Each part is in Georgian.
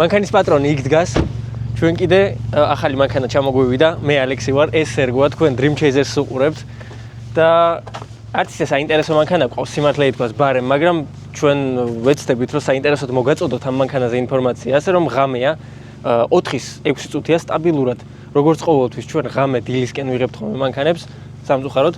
მანქანის პატრონი იქ დგას. ჩვენ კიდე ახალი მანქანა ჩამოგვივიდა. მე ალექსი ვარ, ეს სერგოა, თქვენ Dream Chasers-ს უყურებთ და არც ისე საინტერესო მანქანა ყავს სიმართლე ითქვას ბარემ, მაგრამ ჩვენ ვეცდებით რომ საინტერესოდ მოგაწოდოთ ამ მანქანაზე ინფორმაცია, ასე რომ ღამეა 4-ის 6 წუთია სტაბილურად. როგორც ყოველთვის ჩვენ ღამე დილისკენ ვიღებთ ხოლმე მანქანებს სამწუხაროდ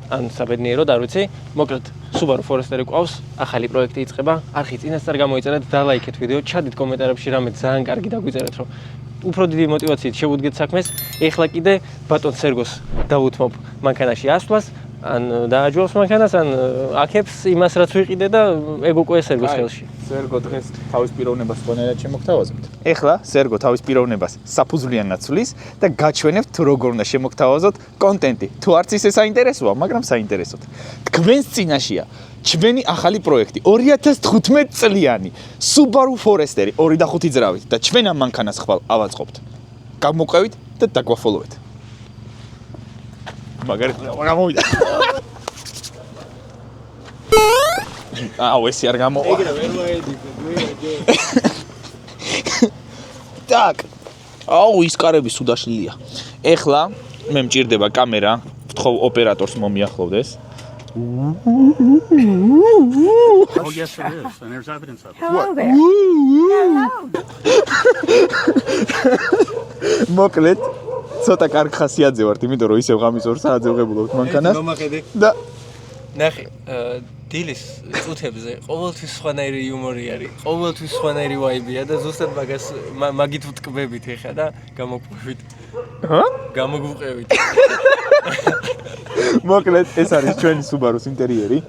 ან საბედნიეროდ არ ვიცი. მოკლედ Subaru Forester ყავს, ახალი პროექტი იწყება. არხი წინასწარ გამოიწერეთ, დალაიქეთ ვიდეო, ჩადით კომენტარებში რამე ძალიან კარგი დაგვიწერეთ, რომ უფრო დიდი мотивაციით შევუდგეთ საქმეს. ეხლა კიდე ბატონ სერგოს დავუთმობ მანქანაში ასვლას. ან დააჯობს მანქანას, ან აქებს იმას რაც ვიყიდე და ეგ უკვე სერგოს ხელში. სერგო დღეს თავის პიროვნებას ხონერად შემოგთავაზებთ. ეხლა სერგო თავის პიროვნებას საფუძვლიანად ცვლის და გაჩვენებთ თუ როგორ უნდა შემოგთავაზოთ კონტენტი. თუ არც ისე საინტერესოა, მაგრამ საინტერესოდ. თქვენს წინაშია ჩვენი ახალი პროექტი 2015 წლიანი Subaru Forester 2.5 ძრავით და ჩვენ ამ მანქანას ხვალ ავაწყობთ. გამოყვევით და დაგვაფოლოვეთ. მაგარი გამოვიდა. აუ ეს არ გამოვა. ეგრე ვერ მოედი. так. აუ ის კარები სუდაშლილია. ეხლა მე მჭირდება კამერა, ვთხოვ ოპერატორს მომიახლოვდეს. Oh yes it is, and there's evidence of it. Hello there. მოკლედ ცოტა კარგ ხასიათზე ვართ, იმიტომ რომ ისევ ღამის 2 საათზე ვღებულობთ მანქანას. მომახედე. და ნახე, დილის წუთებზე ყოველთვის სხვანაირი იუმორი არის, ყოველთვის სხვანაირი ვაიბია და ზუსტად მაგით ვტკბებით ეხა და გამოგვყევით. ჰა? გამოგვყევით. მოკლედ ეს არის ჩვენი Subaru-ს ინტერიერი.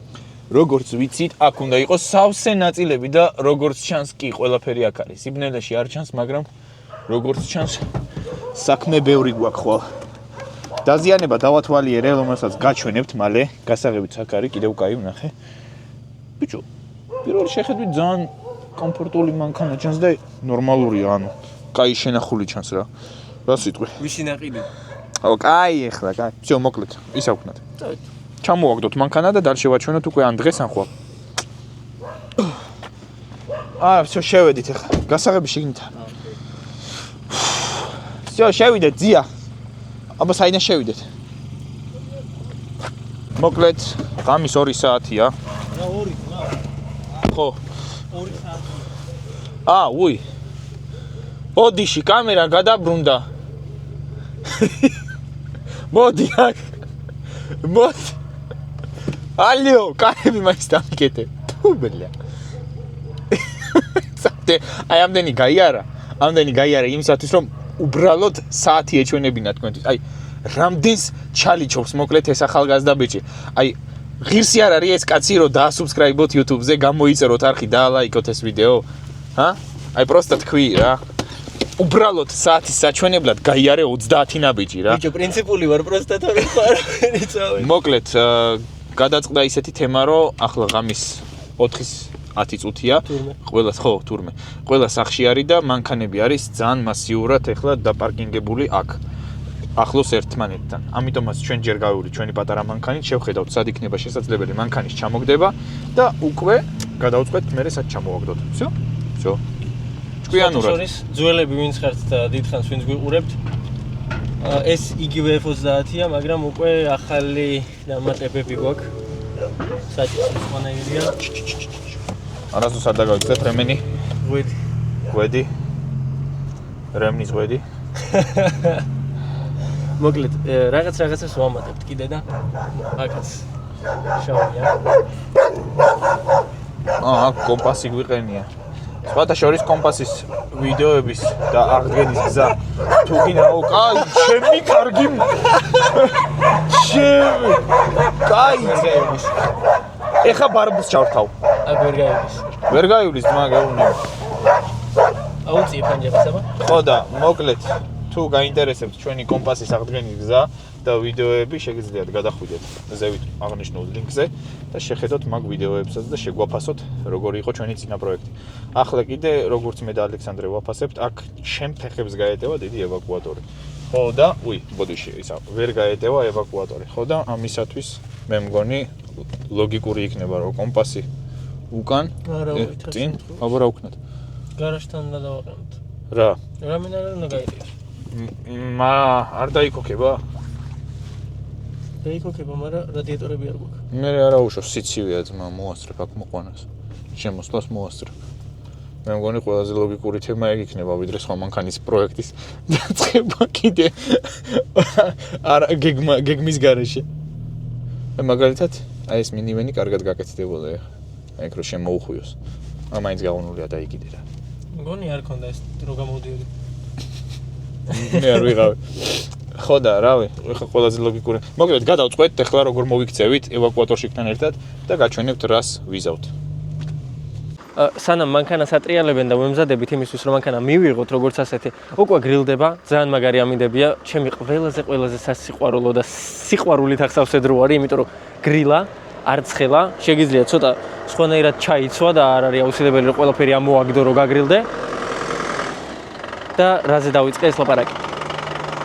როგორც ვიცით, აქ უნდა იყოს სავსე ნაწილები და როგორც ჩანს კი ყველაფერი აქ არის. სიბნელეში არ ჩანს, მაგრამ როგორც ჩანს საქმე ბევრი გვაქვს ხვალ. დაზიანება დავათვალიერე, რომელსაც გაჩვენებთ მალე. გასაღებიც აქ არის, კიდევ კაი ვნახე. ბიჭო, პირველ შეხედვით ძალიან კომფორტული მანქანა ჩანს და ნორმალურია, ანუ კაი შენახული ჩანს რა. რა სიტყვი? ვისი ناقიდი? ო, კაი ეხლა, კაი. всё, მოკლედ, ისა ვქნათ. ჩამოვაგდოთ მანქანა და დარჩევაჩვენოთ უკვე ან დღეს ან ხვალ. всё, შევედით ეხლა. გასაღები შეგნით. всё, შევიდეთ, ძია. აბა საიდან შევიდეთ? მოკლედ, ღამის 2 საათია. რა 2 რა? ხო. 2 საათი. უი. ოდიში კამერა გადაბრუნდა. მოდი აქ. მოდი. ალიო, კაები მაინც დამიკეთე. თუ ბლა. სათე, აი ამდენი გაიარა იმისათვის რომ უბრალოდ საათი ეჩვენებინა თქვენთვის. აი, რამდენს ჩალიჩობს მოკლედ ეს ახალგაზრდა ბიჭი. აი, ღირსი არ არის ეს კაცი რომ დაასუბსკრაიბოთ YouTube-ზე, გამოიწეროთ არხი, დაალაიქოთ ეს ვიდეო. ჰა? აი, პროსტა თქვი რა. უბრალოდ საათის საჩვენებლად გაიარე 30 ნაბიჯი რა. ბიჭო, პრინციპული ვარ, პროსტა თორე ხარ. იცავე. მოკლედ, გადაწყდა ისეთი თემა, რომ ახლა ღამის 4-ის 10 წუთია. ყველა ხო, თურმე. ყველა სახში არის და მანქანები არის ძალიან მასიურად ეხლა დაპარკინგებული აქ. ახლოს ერთმანეთთან. ამიტომაც ჩვენ ჯერ გავივით ჩვენი პატარა მანქანით, შევხედავთ სად იქნება შესაძლებელი მანქანის ჩამოგდება და უკვე გადავწყვეტ მერე სად ჩამოვაგდოთ. всё? всё. ჭკვიანურად. შორის ძველები ვინც ხართ და დიდხანს ვინც გვიყურებთ. ეს იგივე F30-ია, მაგრამ უკვე ახალი დამატებები გვაქვს. საჭირო სხვანაირია. არასდროს არ დაგავიწყდეთ რემენი? ღვედი. რემნის ღვედი. მოკლედ, რაღაცას ვამატებთ კიდე და აქაც შავია. აქ კომპასი გვიყენია. სხვათა შორის კომპასის ვიდეოების და აღდგენის გზა თუ გინაო, კაი, ჩემი კარგი. ჩემი. კაი, გაივლის. ეხა ბარბუს ჩავრთავ. აქ ვერ გაივლის. ვერ გაივლის, ძმა გეუბნები. აუწიე ფანჯარას აბა. ხო და მოკლედ თუ გაინტერესებთ ჩვენი კომპასის აღდგენის გზა და ვიდეოები, შეგიძლიათ გადახვიდეთ ზევით აღნიშნულ ლინკზე და შეხედოთ მაგ ვიდეოებსაც და შეგვაფასოთ როგორი იყო ჩვენი წინა პროექტი. ახლა კიდე როგორც მე და ალექსანდრე ვაფასებთ, აქ ჩემ ფეხებს გაეტევა დიდი ევაკუატორი. ხო და ბოდიში ისა ვერ გაეტევა ევაკუატორი. ხო და ამისათვის მე მგონი ლოგიკური იქნება რომ კომპასი უკან წინ აბა რა ვქნათ. გარაშთან უნდა დავაყენოთ. რა? რამენაირად უნდა გაიყიოს. არ დაიქოქება? დაიქოქება, მაგრამ რადიატორები არ გვაქვს. მე არა უშო სიცივეა ძმა მოასწრებ აქ მოყვანას. შემოსვლას მოასწრებ. მე მგონი ყველაზე ლოგიკური თემა ეგ იქნება, ვიდრე სხვა მანქანის პროექტის დაწყება კიდე არა გეგმის გარეშე. მაგალითად, აი ეს მინივენი კარგად გაკეთდებოდა ეხლა. აი ეგ რო შემოუხვიოს. მაინც გაუნულია დაიგიდე რა. მგონი არ ქონდა ეს რო გამოდიოდი. მე არ ვიღავი. ხო და რავი, ეხლა ყველაზე ლოგიკური. მოკლედ გადავწყვეტთ ეხლა როგორ მოვიქცევით ევაკუატორშიკთან ერთად და გაჩვენებთ რას ვიზავთ. სანამ მანქანას ატრიალებენ და მომზადებით იმისთვის რომ მანქანა მივიღოთ როგორც ასეთი, უკვე გრილდება, ძალიან მაგარი ამინდებია, ჩემი ყველაზე სასიყვარულო და სიყვარულით ახსავსე დრო არის, იმიტომ რომ გრილა, არ ცხელა, შეგიძლია ცოტა სხვანაირად ჩაიცვა და არ არის აუცილებელი რომ ყველაფერი ამოაგდო რომ გაგრილდე. და რაზე დავიწყე ეს ლაპარაკი?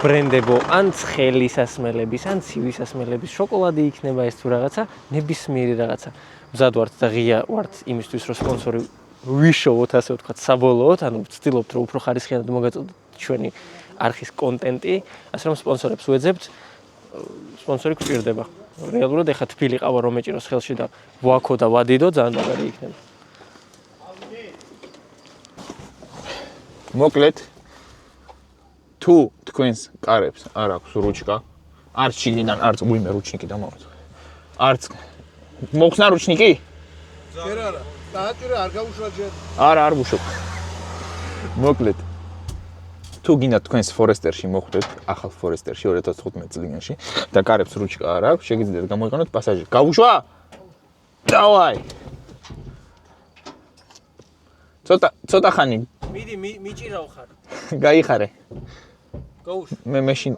ბრენდებო, ან ცხელი სასმელების, ან ცივი სასმელების, შოკოლადი იქნება ეს თუ რაღაცა, ნებისმიერი რაღაცა. მზად ვართ და ღია ვართ იმისთვის, რომ სპონსორი ვიშოვოთ, ასე ვთქვათ, საბოლოოდ, ანუ ვცდილობთ, რომ უფრო ხარისხიანად მოგაწოდოთ ჩვენი არხის კონტენტი, ასე რომ სპონსორებს ვეძებთ, სპონსორი გვჭირდება. რეალურად ეხლა თბილი ყავა რომ ეჭიროს ხელში და ვაქო და ვადიდო, ძალიან მაგარი იქნება. მოკლედ თუ თქვენს კარებს არ აქვს რუჩკა, არც შიგნიდან, არც უიმე რუჩნიკი დამავიწყე. არც მოხსნა რუჩნიკი? ჯერ არა. დააჭირე არ გაუშვა ჯერ. არა, არ ვუშვებ. მოკლედ თუ გინდათ თქვენს ფორესტერში მოხვდეთ, ახალ ფორესტერში 2015 წლიანში და კარებს რუჩკა არ აქვს, შეგიძლიათ გამოიყენოთ პასაჟი. გავუშვა? დავაი. ცოტა ხანი მიდი მიჭირავ ხარ. გაიხარე. გაუშვ. მე მეშინ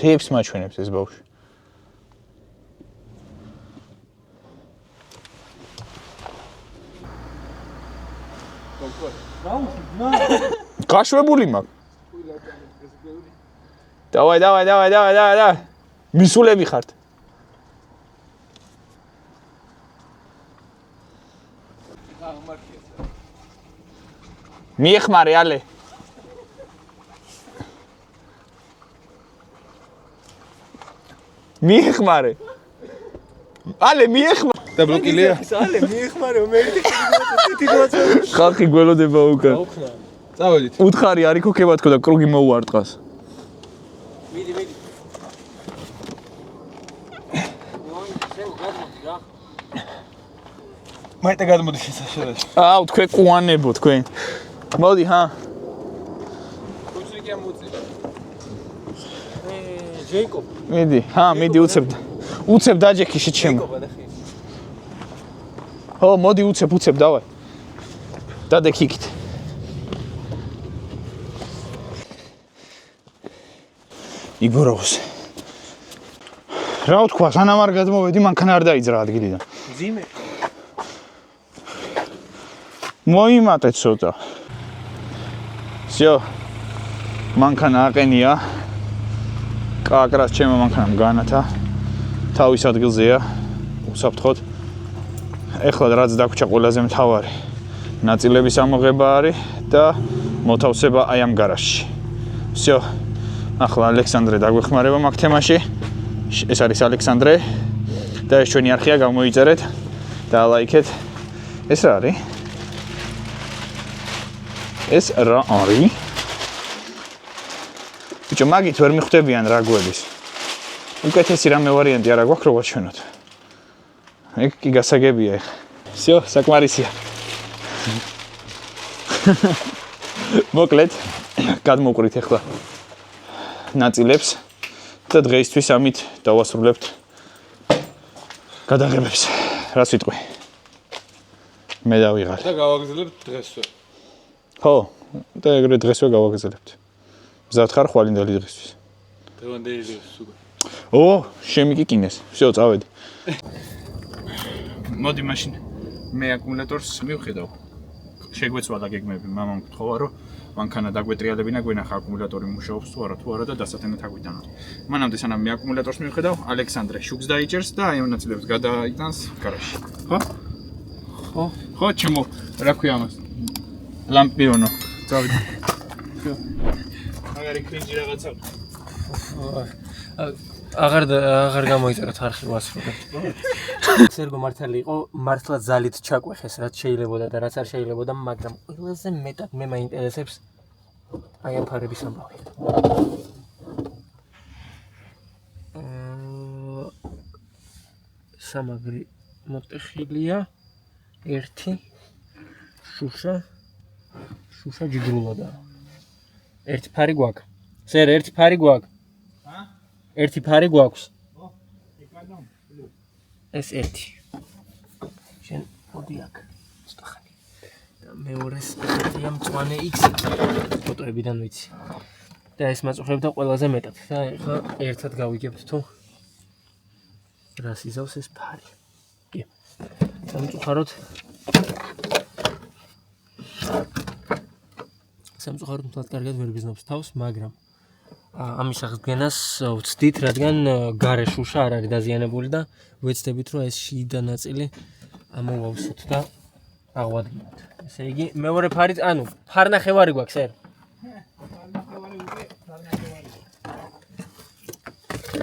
რეებს მაჩვენებს ეს ბავშვი. გაშვებული მაქვს. დავაი. მისულები ხართ. მიეხმარე ალე. მიეხმარე. ალე მიეხმარე. და ბლოკილია. ალე მიეხმარე, მე ერთი სიტუაცია. ხალხი გველოდება უკან. აუხნა. წავედით. უთხარი არ იქოქება თქო და კრუგი მოუარტყას. მიდი. შენ გადმოდი რა. მაიტა გადმოდი შესაძლოა. აუ თქვენ კუანებო თქვენ. მოდი ჰა. რუსიკი ამოწია. ჯეიკობ. მიდი, ჰა, მიდი უცებ დაჯექი შეჩემო. ო, მოდი უცებ, დავაი. დადექ იქით. იგოროვს. რა ვთქვა, სანამ არ გადმოვედი, მანქანა არ დაიძრა ადგილიდან. ძიმე. მოიმატე ცოტა. всё. მანქანა აყენია. კაკრას ჩემო მანქანამ განათა. თავის ადგილზეა. უსაფრთხოდ. ეხლა რაც დაგვრჩა ყველაზე მთავარი. ნაწილების ამოღება არის და მოთავსება აი ამ გარაჟში. всё. ახლა ალექსანდრე დაგვეხმარება მაგ თემაში. ეს არის ალექსანდრე და ეს ჩვენი არხია, გამოიწერეთ და ლაიქეთ. ეს რა არის? ეს რა არის? ბიჭო, მაგით ვერ მიხვდებიან რაგვების. უკეთესი რამე ვარიანტი არა გვაქვს რო ვაჩვენოთ. ეგ კი გასაგებია ეხლა. всё, საკმარისია. მოკლედ, გადმოვყრით ეხლა ნაწილებს და დღეისთვის ამით დავასრულებთ გადაღებებს. რას ვიტყვი? მე დავიღალე. და გავაგზავნებთ დღესვე. ხო, და ეგრე დღესვე გავაგზავნებთ. მზად ხარ ხვალინდელი დღესთვის. დღევანდელი დღეს უკვე. ო, შემიკიკინეს. всё, წავედი. მოდი მაშინ მე აკუმულატორს მივხედავ. შეგვეცვალა გეგმები, მამამ გთხოვა რომ მანქანა დაგვეტრიალებინა, გვენახა აკუმულატორი მუშაობს თუ არა და დასათემად აგვიტანოთ. მანამდე სანამ მე აკუმულატორს მივხედავ, ალექსანდრე შუქს დაიჭერს და აი მონაწილეებს გადაიტანს გარაჟში. ხო? ხო. ხო, ჩემო, რა ქვია ამას? ლამპიონო. წავედი. მაგარი კრინჯი რაღაცა. აღარ გამოიწეროთ არხი ვასრულებ. სერგო მართალი იყო, მართლა ძალით ჩაკვეხეს, რაც შეიძლებოდა და რაც არ შეიძლებოდა, მაგრამ ყველაზე მეტად მე მაინტერესებს აი ამ ფარების ამბავი. სამაგრი მოტეხილია, ერთი შუშა ჯიგრულადა. ერთი ფარი გვაქვს. სერ, ერთი ფარი გვაქვს. ერთი ფარი გვაქვს. ეს ერთი. შენ მოდი აქ. სტახანი. და მეორეს ერთია მწვანე X ფოტოებიდან ვიცი. და ეს მაწუხებდა ყველაზე მეტად. და ეხლა ერთად გავიგებთ თუ რას იზავს ეს ფარი. კი. სამწუხაროდ მთლად კარგად ვერ გიზნობს თავს, მაგრამ ამის აღდგენას ვცდით, რადგან გარე შუშა არ არის დაზიანებული და ვეცდებით, რომ ეს შიდა ნაწილი ამოვავსოთ და აღვადგინოთ. ესე იგი, მეორე ფარი, ანუ ფარნახევარი გვაქვს, ერ? ფარნახევარი უკვე, ფარნახევარი.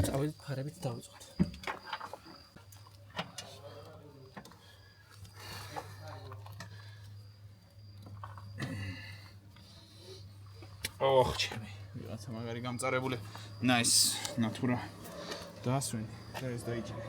წავედით ფარებით დავიწყოთ. ოხ, ჩემი. ვიღაცა მაგარი გამწარებული. ნაის, ნატურა. დაასვენი და ეს დაიჭირე.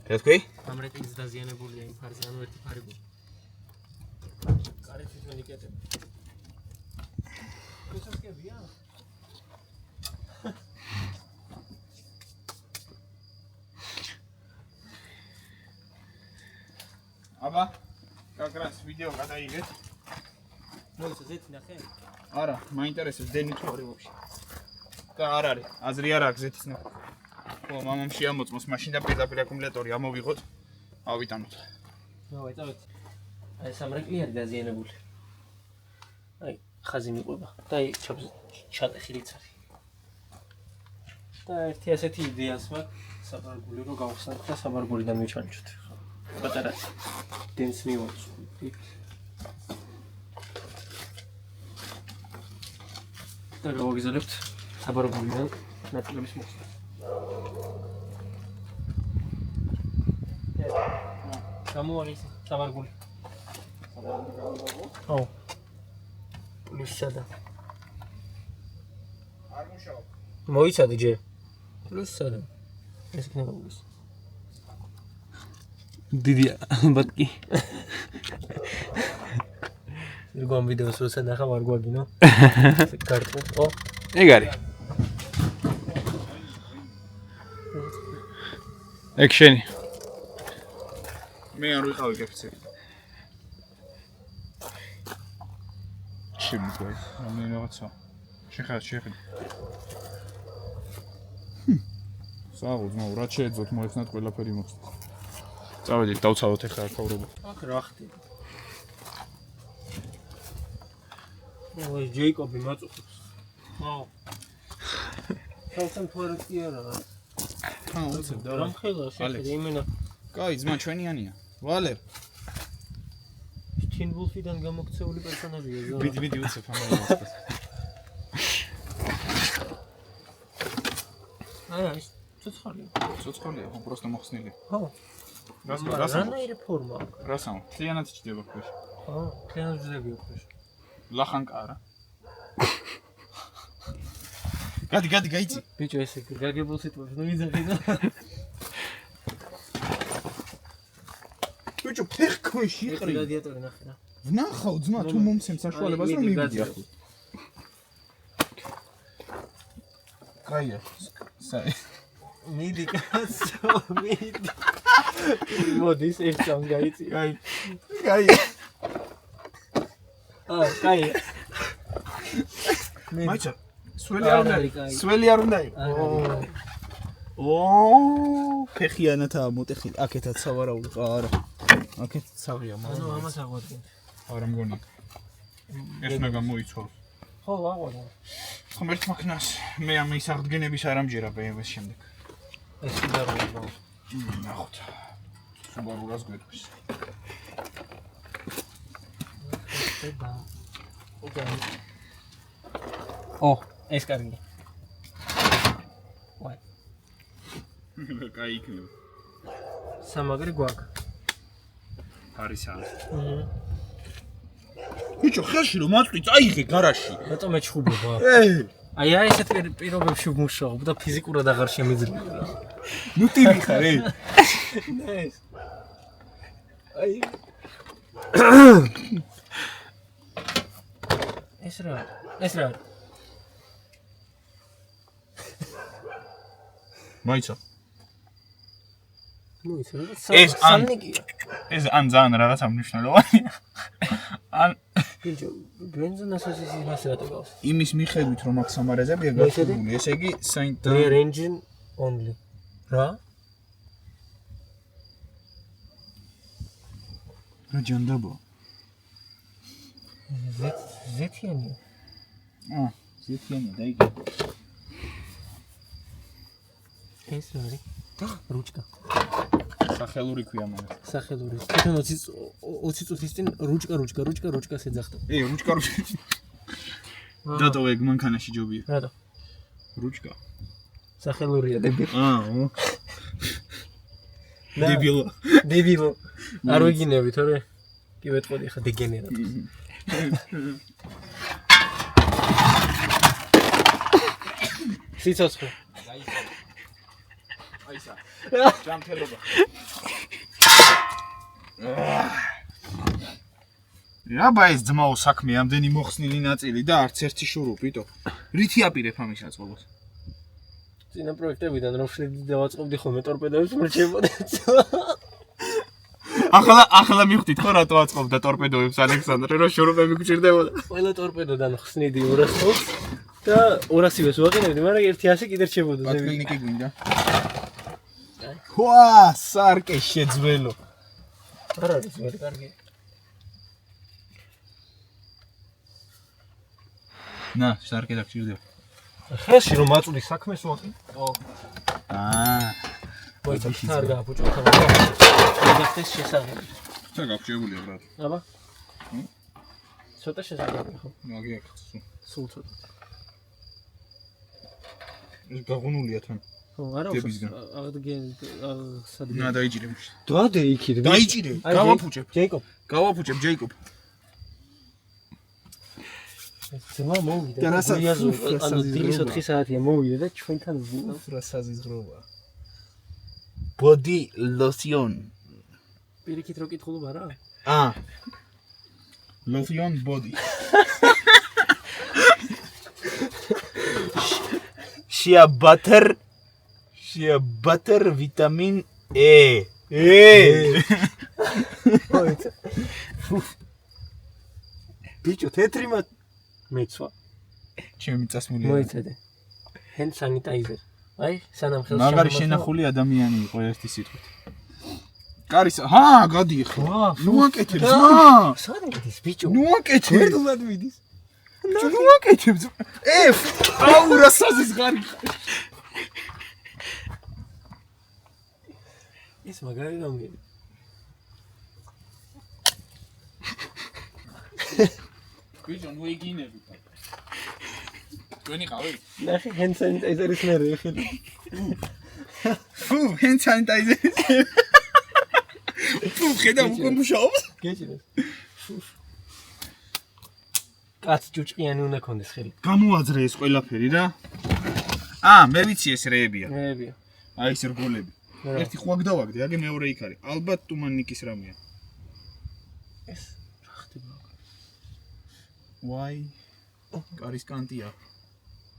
რა თქვი? ამ რეტინგს დაზიანებულია იმ ფარზე, ანუ ერთი ფარი გვაქვს. კარი თვითონ იკეთებ. გასასკებია? აბა, კაკრას ვიდეო გადაიღეთ. მოიცა ზეთი ნახე? არა, მაინტერესებს დენი თუ არის ვაფშე. და არ არის, აზრი არ აქვს ზეთის ნახე. ხო, მამამ შეამოწმოს მაშინ და პირდაპირ აკუმულატორი ამოვიღოთ. ავიტანოთ. დავაი, წავედი. აი სამრეკლი არის დაზიანებული. აი, ხაზი მიყვება და აი ჩატეხილიც არის. და ერთი ასეთი იდეაც მაქვს, საბარგული რო გავხსნათ და საბარგულიდან მივჩანჩოთ. პატარა დენს მივაწყობთ. და გავაგზავნებთ საბარგულიდან ნაწილების მოხსნა. გამოვაღის საბარგული. ო. პლუსსადა. არ მუშაობ. მოიცადი ჯერ. პლუსსადა. ეს იქნება პლუს. დიდია, ბატკი. რგომ ვიდეოს როცა ნახავ არ გვაგინო. კარტო, ო. ეგ არის. ეგ შენი. მე არ ვიყავი კეფცე. შემიგვი, რამე რაღაცა. შეხედე. საღო, ძმაო, რა შეეძოთ მოეხსნათ ყველაფერი მოხსნათ. წავედით, დავცალოთ ახლა აქავრობა. აქ რა ხდება? ой, ჯეიკობი მაწუხებს. აუ. თავთან თუ არ კი არა. უცებ და რამ ხელა შეხედე იმენა. კაი, ძმა ჩვენიანია. ვალე. Teen Wolf-იდან გამოქცეული პერსონაჟია ზო. ვიდი უცებ ამას. აი, ცოცხალია. ცოცხალია, ხო, просто მოხსნილი. ხო. რანაირი ფორმა აქვს? რასაო? თლიანად ჩდება ქვეშ. ხო, თლიანად ძლები აქვს. ლახანკა არა. გადი, გაიცი. ბიჭო, ესე გაგებულ სიტყვებს ნუ იძახი და. ბიჭო, ფეხ ქვეშ იყრი. რადიატორი ნახე რა. ვნახავ ძმა, თუ მომცემ საშუალებას რომ მივიდი ახლა. კაია. საი. მიდი კაცო, მიდი. მოდის ერთ წამს გაიწი. კაია. კაი. მაიცა, სველი არ უნდა. სველი არ უნდა. ფეხიანათა მოტეხილი. აქეთაც სავარაუდო არა. აქეთ სავია, მაგრამ ანუ ამას აღვადგენ. არა მგონი. ეს უნდა გამოიცვალოს. ხო, აღვადგენ. ხომ ერთ მაქნას მე ამ ის აღდგენების არ ამჯერა BMW-ის შემდეგ. ეს სუბარუა. ნახოთ. სუბარუას გვეტყვის. ეს კარგი. ვაი. კაი იქნება. სამაგრი გვაქვს. არის არის. ბიჭო, ხელში რომ აწვი, წაიღე გარაჟში. რატომ მეჩხუბება? აი ესეთ პირობებში ვმუშაობ და ფიზიკურად აღარ შემიძლია რა. ნუ ტივი ხარ, ეს. აი. ეს რა. მაიცა. ნუ ის რა. ეს ან- სამნიკია. ეს ან ძალიან რაღაცა მნიშვნელოვანია. ან ბიჭო, ბენზინასოსის იმას რატო გავს? იმის მიხედვით რომ აქ სამარეზებია მოიხედი? გასული, ესე იგი Rear engine only. რა? რა ჯანდაბა? ზეთიანია. ზეთიანი დაიგე. ეს რა არის? რუჩკა. სახელური ქვია მაგას. სახელური. თვითონ 20 წუთის წინ რუჩკას ეძახდა. რუჩკა. დატოვე ეგ მანქანაში ჯობია. რატო? რუჩკა. სახელურია დებილო. დებილო. არ ვიგინები თორე. კი ვეთყოდი ხა დეგენერატი. სიცოცხლე. აისა. ჯანმრთელობა. რაბა ეს ძმაო საქმე ამდენი მოხსნილი ნაწილი და არც ერთი შურუპიტო. რითი აპირებ ამის აწყობას? წინა პროექტებიდან რომ შევდი დავაწყობდი ხოლმე ტორპედოებს მრჩებოდი. ახლა მივხვდით ხო რატო აწყობდა ტორპედოებს ალექსანდრე რომ შურუპები გჭირდებოდა. ყველა ტორპედოდან ხსნიდი 200 ხობს და 200-ს ვაყენებდი, მაგრამ ერთი 100 კიდე რჩებოდა ზევი. პატკლინიკი გვინდა. ხვა, სარკე შეძველო. არ არის ვერ კარგი. ნა, სარკე დაგჭირდება. ხელში რომ აწვდი საქმეს ვაყენ. მოიცა არ გააფუჭო ხომ. ეს შესაძლებელი. ცა გაგჭირებულია ბრატ. აბა. ცოტა შესაძლებელი ხო? მაგი აქ სულ ცოტა. ეს გაღუნულია თან. ხო, არა აღდგენ სადღაც. ნა დაიჭირე. დადე იქით. დაიჭირე. გავაფუჭებ. ჯეიკობ. გავაფუჭებ ჯეიკობ. ძმა მოვიდა. და რასაც ანუ დილის 4 საათია მოვიდა და ჩვენთან რა საზიზღროა. Body lotion. პირიქით რო კითხულობა რა? Lotion body. Shea butter vitamin E. ბიჭო თეთრი მეცვა. ჩემი წასმულია. მოიცადე. hand sanitizer. აი, სანამ ხელს მაგარი შენახული ადამიანი იყო ერთი სიტყვით. კარის, გადიხ. ნუ აკეთებ ძმა. სად მიდის ბიჭო? ნუ აკეთებ. ერთულად მიდის. ნუ აკეთებ. აუ რა საზიზღარი. ეს მაგარი გამიგე. ბიჭო ნუ იგინები. თქვენი ყავი? ნახე hand sanitizer-ის მერე ხელი. hand sanitizer. ხედა უკვე მუშაობს? გეჭირეს. კაც ჯუჭყიანი უნდა კონდეს ხელი. გამოაძრე ეს ყველაფერი რა. მე ვიცი ეს რეებია. რეებია. აი ეს რგოლები. ერთი ხვაგ დავაგდე, აგე მეორე იქ არის. ალბათ ტუმანიკის რამეა. ეს რა ხდება? Why? კარის კანტია.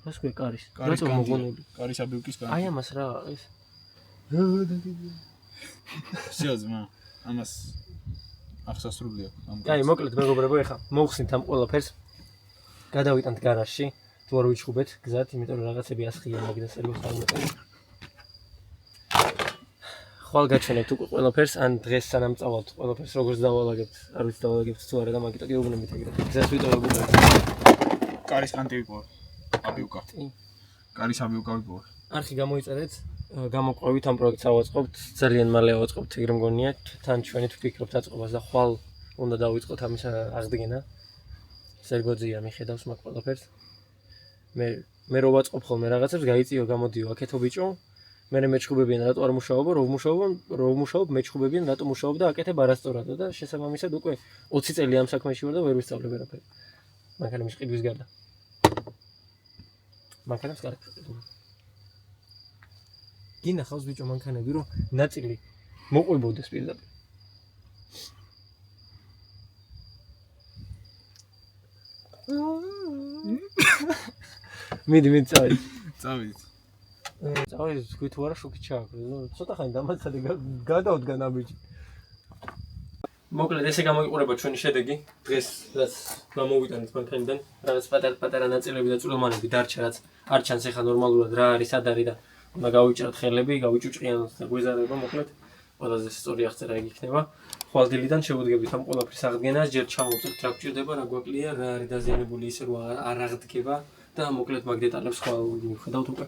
რას ქვია კარის? კარის რატომ კანტია. მოგონებული? კარის აბიუკის კანტია. აი ამას რა ეს? всё ძმა. ამას ახსასრული აქვს ამ. აი, მოკლედ მეგობრებო, ეხა მოვხსნით ამ ყველაფერს. გადავიტანთ გარაჟში, თუ არ ვიჩხუბეთ გზად, იმიტომ რომ რაღაცები ასხია მაგდას ელოს აღმოწევ. ხვალ გაჩვენებთ უკვე ყველაფერს, ან დღეს სანამ წავალთ ყველაფერს როგორც დავალაგებთ, არ ვიცი დავალაგებთ თუ არა და მაგიტო კი უგნებით ეგრეთ. გზას ვიტოვებთ. კარის კანტი ვიპოვე. აბიუკა. კარის აბიუკა ვიპოვე. არხი გამოიწერეთ, გამოყვებით ამ პროექტს ავაწყობთ, ძალიან მალე ავაწყობთ, ეგრე მგონია, თან ჩვენი ვფიქრობთ აწყობას და ხვალ უნდა დავიწყოთ ამის აღდგენა. სერგოძია მიხედავს მაგ ყველაფერს. მე რო ვაწყობ ხოლმე რაღაცებს, გაიწიო, გამოდიო, აქეთო ბიჭო. მე მეჩხუბებიან, რატო არ მუშაობ, რო ვმუშაობ, მეჩხუბებიან, რატო მუშაობ და აკეთებ არასწორად და შესაბამისად უკვე 20 წელი ამ საქმეში ვარ და ვერ ვისწავლებ ვერაფერი. მანქანების ყიდვის გარდა. მანქანებს კარგად ვყიდულობ. გინახავს ბიჭო მანქანები, რომ ნაწილი მოყვებოდეს პირდაპირ. მიდი წავიდეთ. წავიდეთ. წავიდეთ, თქვი თუ არა შუქი ჩააქრე. ცოტა ხანი დამაცადე გადავდგან ამ ბიჭი. მოკლედ ესე გამოიყურება ჩვენი შედეგი. დღეს რაც გამოვიტანეთ მანქანიდან, რაღაც პატარა ნაწილები და წვრილმანები დარჩა, რაც არ ჩანს ეხა ნორმალურად რა არის, სად არის და უნდა გავიჭრათ ხელები, გავიჭუჭყიანოთ და გვეზარება მოკლედ. ყველაზე სწორი აღწერა ეგ იქნება. ხვალდილიდან შევუდგებით ამ ყველაფრის აღდგენას, ჯერ ჩამოვწერთ რა გვჭირდება, რა გვაკლია, რა არის დაზიანებული ისე რომ არ აღდგება და მოკლედ მაგ დეტალებს ხვალ მივხედავთ უკვე.